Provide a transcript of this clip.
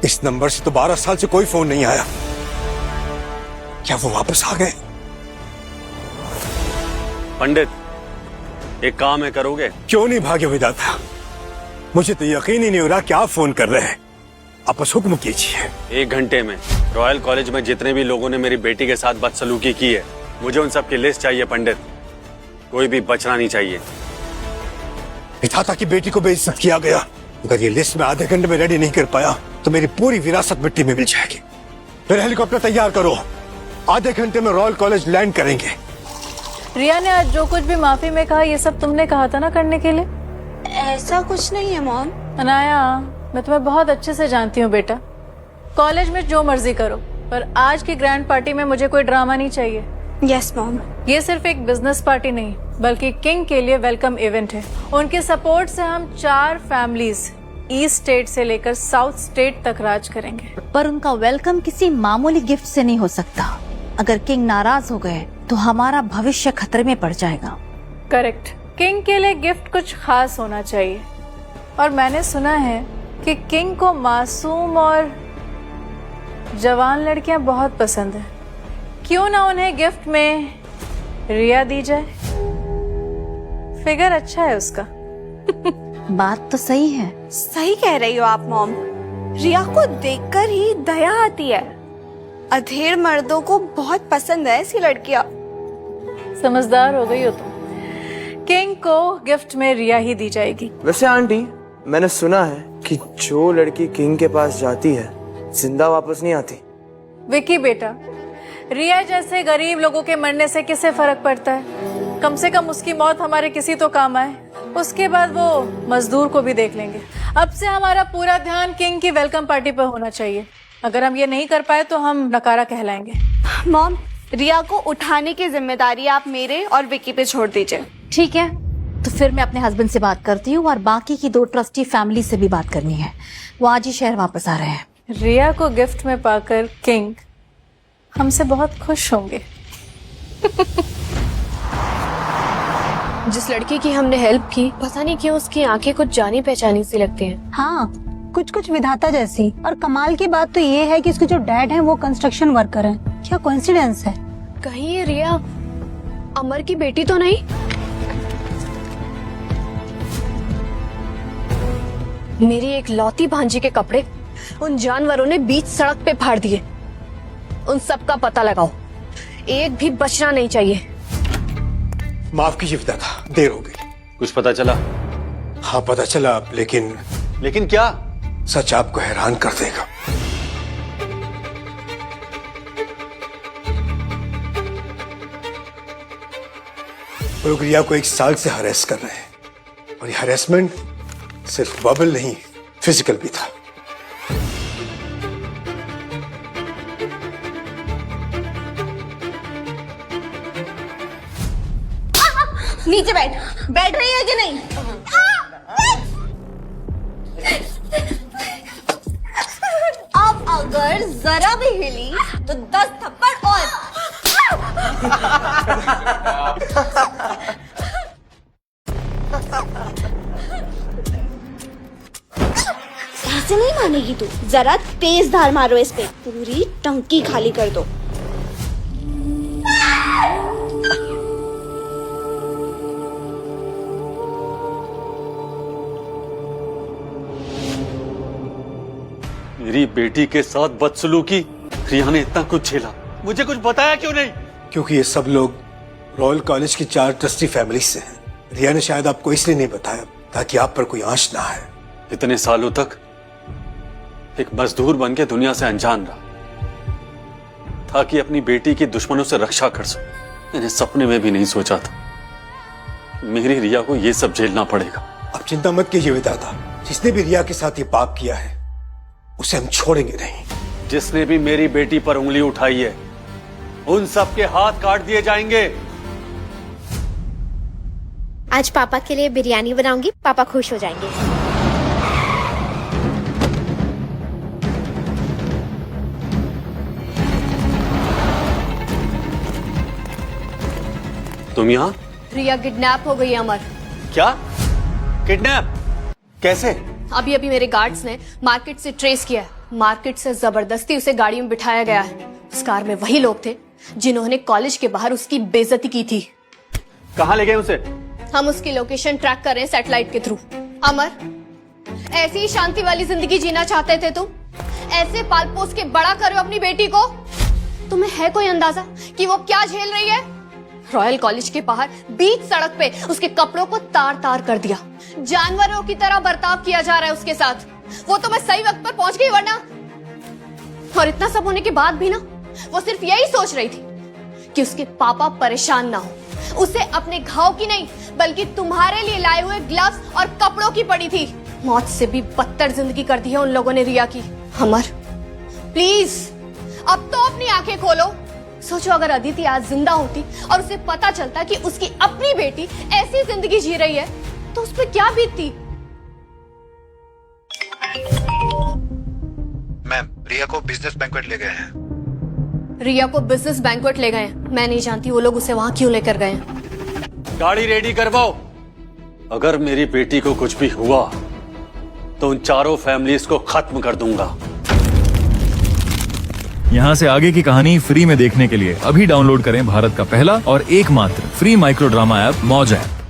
इस नंबर से तो 12 साल से कोई फोन नहीं आया। क्या वो वापस आ गए? पंडित, एक काम है, करोगे? क्यों नहीं भागे विधाता? मुझे तो यकीन ही नहीं हो रहा कि आप फोन कर रहे हैं। आप बस हुक्म कीजिए। 1 घंटे में रॉयल कॉलेज में जितने भी लोगों ने मेरी बेटी के साथ बदसलूकी की है, मुझे उन सब की लिस्ट चाहिए पंडित। कोई भी बचना नहीं चाहिए। विधाता की बेटी को बेइज्जत किया गया। अगर ये लिस्ट में आधे घंटे में रेडी नहीं कर पाया तो मेरी पूरी विरासत मिट्टी में मिल जाएगी। फिर हेलीकॉप्टर तैयार करो, आधे घंटे में रॉयल कॉलेज लैंड करेंगे। रिया ने आज जो कुछ भी माफी में कहा, ये सब तुमने कहा था ना करने के लिए? ऐसा कुछ नहीं है मॉम। अनाया, मैं तुम्हें बहुत अच्छे से जानती हूँ बेटा। कॉलेज में जो मर्जी करो, पर आज की ग्रैंड पार्टी में मुझे कोई ड्रामा नहीं चाहिए। Yes mom. ये सिर्फ एक बिजनेस पार्टी नहीं, बल्कि किंग के लिए वेलकम इवेंट है। उनके सपोर्ट से हम 4 फैमिलीज ईस्ट स्टेट से लेकर साउथ स्टेट तक राज करेंगे। पर उनका वेलकम किसी मामूली गिफ्ट से नहीं हो सकता। अगर किंग नाराज हो गए तो हमारा भविष्य खतरे में पड़ जाएगा। करेक्ट। किंग के लिए गिफ्ट कुछ खास होना चाहिए। और मैंने सुना है कि किंग को मासूम और जवान लड़कियां बहुत पसंद है। क्यों ना उन्हें गिफ्ट में रिया दी जाए? फिगर अच्छा है उसका। बात तो सही है। सही कह रही हो आप मॉम। रिया को देखकर ही दया आती है। अधेड़ मर्दों को बहुत पसंद है ऐसी लड़कियां। समझदार हो गई हो तुम। किंग को गिफ्ट में रिया ही दी जाएगी। वैसे आंटी, मैंने सुना है कि जो लड़की किंग के पास जाती है जिंदा वापस नहीं आती। विकी बेटा, रिया जैसे गरीब लोगों के मरने से किसे फर्क पड़ता है? कम से कम उसकी मौत हमारे किसी तो काम आए। उसके बाद वो मजदूर को भी देख लेंगे। अब से हमारा पूरा ध्यान किंग की वेलकम पार्टी पर होना चाहिए। अगर हम ये नहीं कर पाए तो हम नकारा कहलाएंगे। मॉम, रिया को उठाने की जिम्मेदारी आप मेरे और विकी पे छोड़ दीजिए। ठीक है, तो फिर मैं अपने हस्बैंड से बात करती हूँ और बाकी की 2 ट्रस्टी फैमिली से भी बात करनी है। वो आज ही शहर वापस आ रहे हैं। रिया को गिफ्ट में पाकर किंग हमसे बहुत खुश होंगे। जिस लड़की की हमने हेल्प की, पता नहीं क्यों उसकी आंखें कुछ जानी पहचानी सी लगती हैं। हाँ, कुछ कुछ विधाता जैसी। और कमाल की बात तो ये है कि इसके जो डैड हैं वो कंस्ट्रक्शन वर्कर हैं। क्या कोइंसिडेंस है? कहीं ये रिया अमर की बेटी तो नहीं? मेरी एक लौती भांजी के कपड़े उन जानवरों ने बीच सड़क पे फाड़ दिए। उन सब का पता लगाओ, एक भी बचना नहीं चाहिए। माफ कीजिए विधाता, देर हो गई। कुछ पता चला? हाँ पता चला, लेकिन क्या? सच आपको हैरान कर देगा। लोग रिया को 1 साल से हरेस कर रहे हैं और ये हरेसमेंट सिर्फ वर्बल नहीं, फिजिकल भी था। नीचे बैठ रही है कि नहीं? अब अगर जरा भी हिली तो 10 थप्पड़ और। ऐसे नहीं मानेगी तू। जरा तेज धार मारो इस पे, पूरी टंकी खाली कर दो। मेरी बेटी के साथ बदसलूकी, रिया ने इतना कुछ झेला, मुझे कुछ बताया क्यों नहीं? क्योंकि ये सब लोग रॉयल कॉलेज की 4 ट्रस्टी फैमिली से हैं। रिया ने शायद आपको इसलिए नहीं बताया ताकि आप पर कोई आंच ना आए। इतने सालों तक एक मजदूर बन के दुनिया से अनजान रहा, ताकि अपनी बेटी की दुश्मनों से रक्षा कर सकूं। मैंने सपने में भी नहीं सोचा था मेरी रिया को ये सब झेलना पड़ेगा। आप चिंता मत कीजिए विधाता, जिसने भी रिया के साथ ये पाप किया है उसे हम छोड़ेंगे नहीं। जिसने भी मेरी बेटी पर उंगली उठाई है उन सब के हाथ काट दिए जाएंगे। आज पापा के लिए बिरयानी बनाऊंगी, पापा खुश हो जाएंगे। तुम यहाँ? रिया किडनैप हो गई है अमर। क्या? किडनैप? कैसे? अभी अभी मेरे गार्ड्स ने मार्केट से ट्रेस किया है। मार्केट से जबरदस्ती उसे गाड़ी में बिठाया गया है। उस कार में वही लोग थे जिन्होंने कॉलेज के बाहर उसकी बेइज्जती की थी। कहाँ ले गए उसे? हम उसकी लोकेशन ट्रैक कर रहे हैं सैटेलाइट के थ्रू। अमर, ऐसी ही शांति वाली जिंदगी जीना चाहते थे तुम? ऐसे पाल पोस के बड़ा करो अपनी बेटी को? तुम्हें है कोई अंदाजा कि वो क्या झेल रही है? रॉयल कॉलेज के बाहर बीच सड़क पे उसके कपड़ों को तार तार कर दिया। जानवरों की तरह बर्ताव किया जा रहा है उसके साथ। वो तो मैं सही वक्त पर पहुंच गई वरना। और इतना सब होने के बाद भी ना, वो सिर्फ यही सोच रही थी कि उसके पापा परेशान ना हो। उसे अपने घाव की नहीं बल्कि तुम्हारे लिए लाए हुए ग्लव्स और कपड़ों की पड़ी थी। मौत से भी बदतर जिंदगी कर दी है उन लोगों ने रिया की। अमर, प्लीज अब तो अपनी आंखें खोलो। सोचो अगर अदिति आज जिंदा होती और उसे पता चलता कि उसकी अपनी बेटी ऐसी जिंदगी जी रही है तो उस पर क्या बीतती। मैम, रिया को बिजनेस बैंक्वेट ले गए हैं। रिया को बिजनेस बैंक्वेट ले गए? मैं नहीं जानती वो लोग उसे वहां क्यों लेकर गए हैं। गाड़ी रेडी करवाओ। अगर मेरी बेटी को कुछ भी हुआ तो उन चारों फैमिलीज को खत्म कर दूंगा। यहाँ से आगे की कहानी फ्री में देखने के लिए अभी डाउनलोड करें भारत का पहला और एकमात्र फ्री माइक्रो ड्रामा ऐप मौज ऐप।